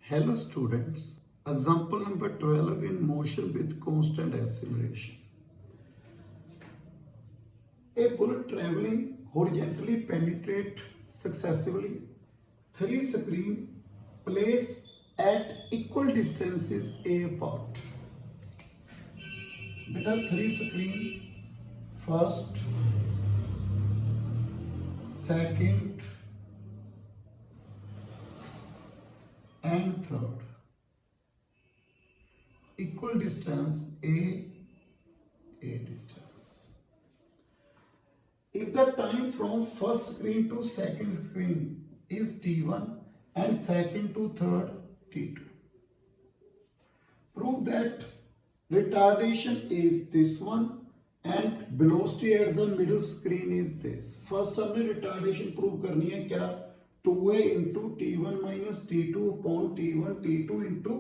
Hello students, example number 12 in motion with constant acceleration. A bullet traveling horizontally penetrate successively 3 screens placed at equal distances A apart. Beta 3 screens, first, second and third. Equal distance A distance. If the time from first screen to second screen is T1 and second to third T2. Prove that retardation is this one and velocity at the middle screen is this. First हमने retardation prove करनी है क्या 2a into T1 minus T2 upon T1 T2 into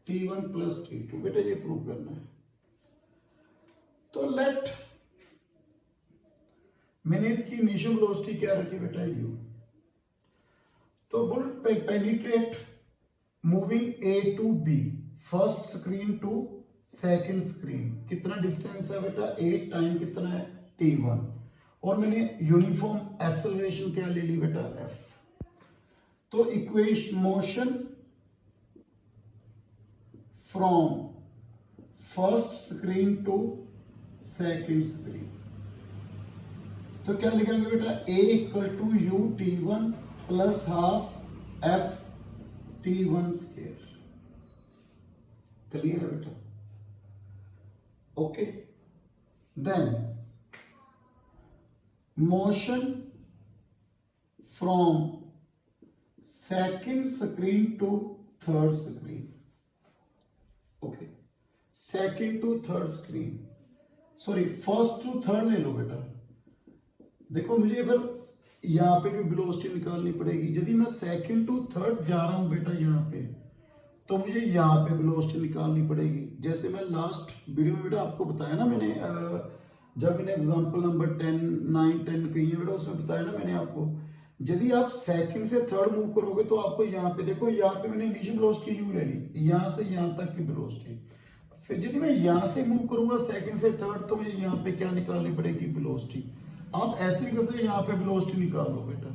T1 plus T2. बेटा ये prove करना है. तो let मैंने इसकी इनिशियल वेलोसिटी क्या रखी बेटा u. तो bullet penetrate moving A to B first screen to second screen कितना डिस्टेंस है बेटा A टाइम कितना है T1 और मैंने यूनिफॉर्म एक्सेलरेशन क्या ले ली बेटा F. तो equation motion from first screen to second screen तो क्या लिखेंगे बेटा A equal to U T1 plus half F T1 square. Clear है बेटा. Okay then motion from second screen to third screen. Okay second to third screen sorry first to third ले लो बेटा. देखो मुझे फिर यहाँ पे भी वेलोसिटी निकालनी पड़ेगी. यदि मैं सेकंड टू थर्ड जा रहा हूं बेटा यहाँ पे तो मुझे यहाँ पे वेलोसिटी निकालनी पड़ेगी. जैसे मैं लास्ट वीडियो में बेटा आपको बताया ना मैंने जब मैंने एग्जांपल नंबर 10 9 10 कही है बेटा उसमें बताया ना मैंने आपको यदि आप सेकंड से थर्ड मूव करोगे तो आपको यहाँ पे देखो यहाँ पे मैंने इनिशियल वेलोसिटी u ले ली यहाँ से यहाँ तक की वेलोसिटी. फिर यदि मैं यहाँ से मूव करूंगा सेकंड से थर्ड तो मुझे यहाँ पे क्या निकालनी पड़ेगी वेलोसिटी. आप ऐसे भी कर सकते यहाँ पे वेलोसिटी निकाल लो बेटा.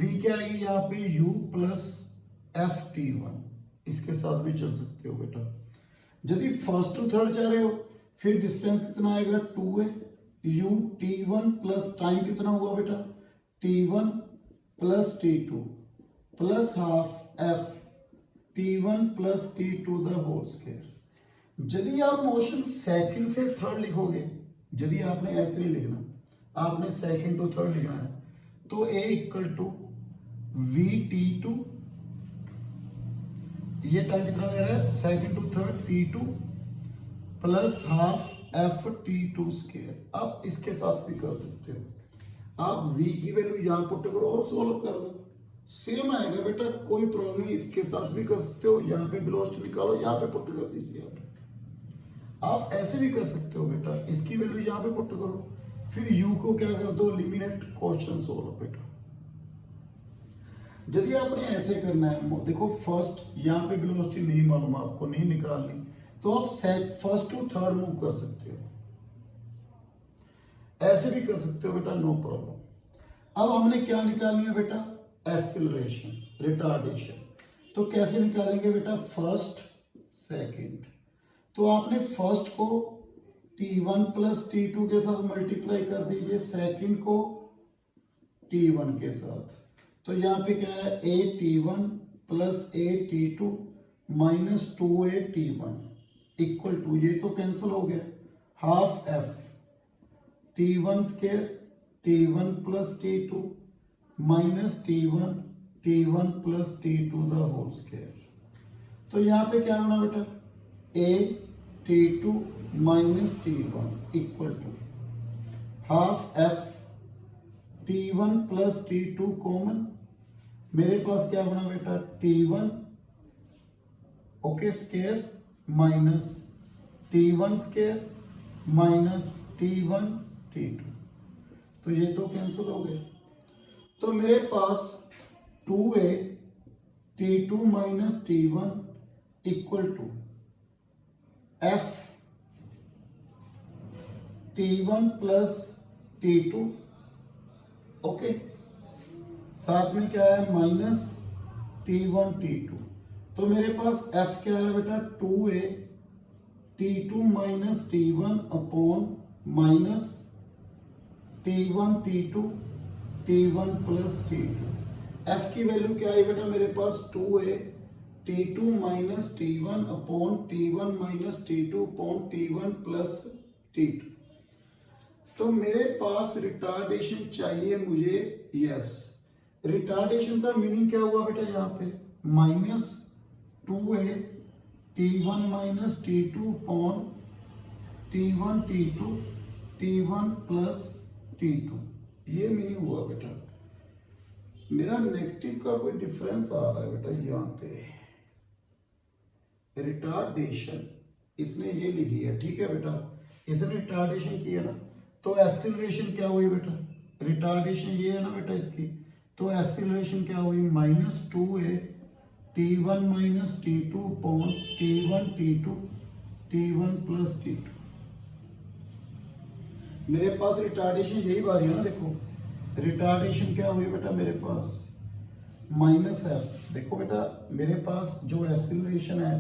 v क्या आएगी यहाँ पे u प्लस एफ T1 इसके साथ भी चल सकते हो बेटा. यदि फर्स्ट टू थर्ड जा रहे हो फिर डिस्टेंस कितना आएगा 2a u T1 plus time कितना हुआ बेटा T1 plus T2 plus half f T1 plus T2 the whole square. यदि आप मोशन सेकंड से थर्ड लिखोगे यदि आपने ऐसे नहीं लिखना आपने सेकंड टू थर्ड लिखना है तो a equal to v T2 ये टाइम कितना दे रहा है second to third T2 plus half f T2 square. आप इसके साथ भी कर सकते हो. आप v की वैल्यू यहाँ पुट करो और सोल्व कर लो सेम आएगा बेटा कोई प्रॉब्लम नहीं. इसके साथ भी कर सकते हो यहाँ पे वेलोसिटी निकालो यहाँ पे पुट कर दीजिए. आप ऐसे भी कर सकते हो बेटा इसकी वैल्यू यहाँ पे पुट करो फिर u को क्या कर दो एलिमिनेट क्वेश्चन सोल्व बेटा. यदि आपने ऐसे करना है देखो फर्स्ट यहाँ पे वेलोसिटी नहीं मालूम आपको नहीं निकालनी तो आप फर्स्ट टू थर्ड मूव कर सकते हो. ऐसे भी कर सकते हो बेटा नो प्रॉब्लम. अब हमने क्या निकालनी है बेटा एक्सेलरेशन रिटार्डेशन. तो कैसे निकालेंगे बेटा फर्स्ट सेकंड तो आपने फर्स्ट को T1 प्लस T2 के साथ मल्टीप्लाई कर दीजिए सेकंड को T1 के साथ. तो यहाँ पे क्या है a T1 plus a T2 minus 2a T1 equal to ये तो कैंसिल हो गया half f T1 square T1 plus T2 minus T1 plus T2 the whole square. तो यहाँ पे क्या होना बेटा a T2 minus T1 equal to half f T1 plus T2 common. मेरे पास क्या बना बेटा T1 okay square minus T1 square minus T1 T2 तो ये तो कैंसिल हो गए. तो मेरे पास 2a T2 minus T1 equal to F T1 plus T2। Okay, साथ में क्या है माइनस T1 T2। तो मेरे पास F क्या है बेटा 2a T2 minus T1 upon minus T1 T2 T1 plus T2। F की वैल्यू क्या है बेटा मेरे पास 2a T2 minus T1 upon T1 minus T2 upon T1 plus T2। तो मेरे पास रिटार्डेशन चाहिए मुझे, यस। रिटार्डेशन का मीनिंग क्या हुआ बेटा यहाँ पे minus 2a T1 minus T2 upon T1 T2 T1 plus T2, ये मीनिंग हुआ बेटा। मेरा नेगेटिव का कोई डिफरेंस आ रहा है बेटा यहाँ पे, रिटार्डेशन इसने ये लिखी है, ठीक है बेटा, इसने रिटार्डेशन किया ना, तो एक्सीलरेशन क्या हुई बेटा, रिटार्डेशन ये है ना बेटा इसकी, तो एक्सीलरेशन क्या हुई minus 2a T1 minus T2 upon T1 T2 T1 plus T2। मेरे पास रिटार्डेशन यही बारी है ना, देखो रिटार्डेशन क्या हुई बेटा मेरे पास माइनस एफ। देखो बेटा मेरे पास जो एक्सीलरेशन है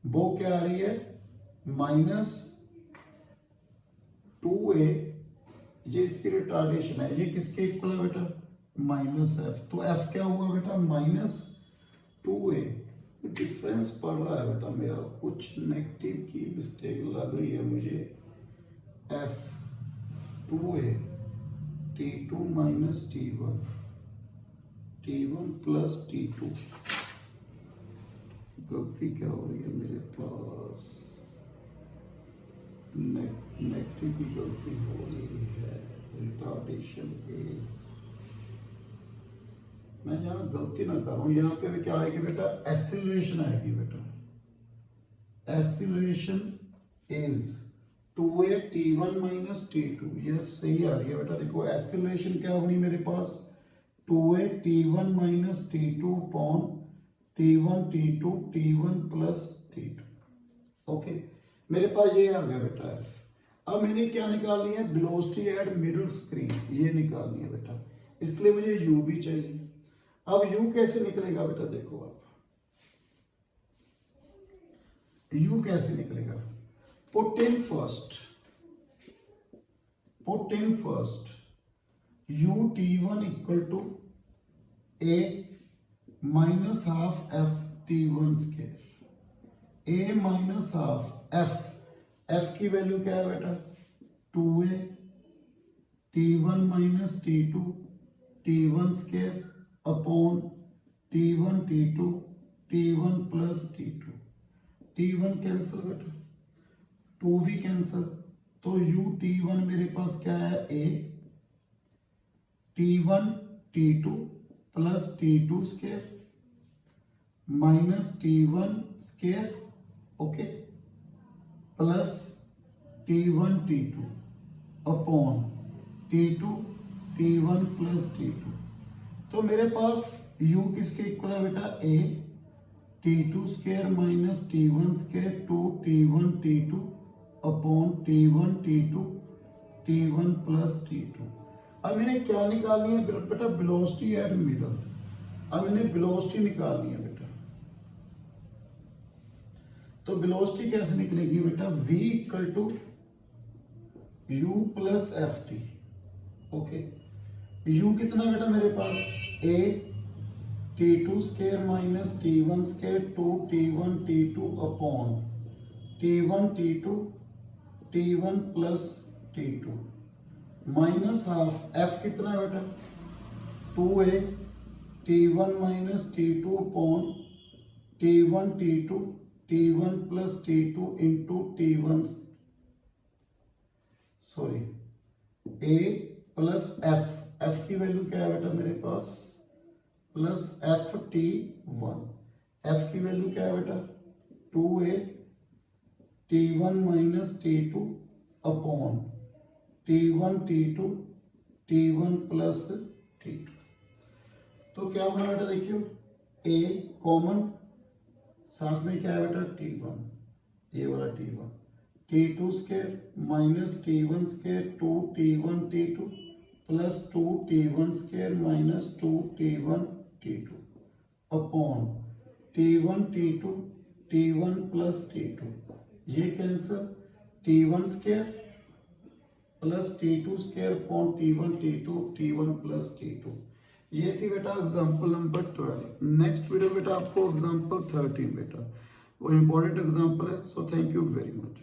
वो क्या आ रही है माइनस 2a, ये इसकी रिटार्डेशन है, ये किसके इक्वल है बेटा माइनस एफ। तो एफ क्या हुआ बेटा माइनस 2a। डिफरेंस पड़ रहा है बेटा मेरा, कुछ नेगेटिव की मिस्टेक लग रही है मुझे। F 2a T2 minus T1 T1 plus T2, गलती क्या हो रही है मेरे पास, नेगेटिव की गलती हो रही है। रिटार्डेशन इज, मैं यहाँ गलती ना करूं, यहाँ पे भी क्या आएगी बेटा एक्सीलरेशन आएगी बेटा, acceleration is 2a T1 minus T2, ये सही आ रही है बेटा। देखो एक्सीलरेशन क्या होनी मेरे पास 2a T1 minus T2 upon T1 T2 T1 plus T2। Okay, मेरे पास ये आ गया बेटा F। अब मैंने क्या निकालनी है वेलोसिटी एट मिडल स्क्रीन, ये निकालनी है बेटा। इसके लिए मुझे U भी चाहिए। अब U कैसे निकलेगा बेटा, देखो आप U कैसे निकलेगा, put in first U T1 equal to A minus half F T1 square, A minus half F की वैल्यू क्या है बेटा 2a T1 minus T2 T1 square upon T1 T2 T1 plus T2। T1 cancel बेटा, 2 भी cancel, तो U T1 मेरे पास क्या है A T1 T2 plus T2 square minus T1 square, okay, plus T1 T2 upon T2 T1 plus T2। तो मेरे पास U किसके इक्वल है बेटा A T2 square minus T1 square 2 T1 T2 upon T1 T2 T1 plus T2। अब मैंने क्या निकालनी है बेटा वेलोसिटी एट मिडल। अब मैंने वेलोसिटी निकालनी है बेटा, तो वेलोसिटी कैसे निकलेगी बेटा V equal to U plus F T. Okay, U कितना बेटा मेरे पास A T2 square minus T1 square 2 T1 T2 upon T1 T2 T1 plus T2 minus half F कितना है बेटा 2a T1 minus T2 upon T1 T2 T1 plus T2 into T1, sorry A plus F की value क्या है बेटा मेरे पास plus FT1। F की वैल्यू क्या है बेटा 2a T1 minus T2 upon T1 T2 T1 plus T2। तो क्या होगा बेटा देखियो ए कॉमन, साथ में क्या है बेटा T1, ये वाला T1, T2 square minus T1 square 2T1 T2 plus 2T1 square minus 2T1 T2 upon T1 T2 T1 plus T2, ये cancer T1 square plus T2 square upon T1 T2 T1 plus T2। ये थी बेटा example number 12। Next video बेटा आपको example 13 बेटा वो important example है। So thank you very much.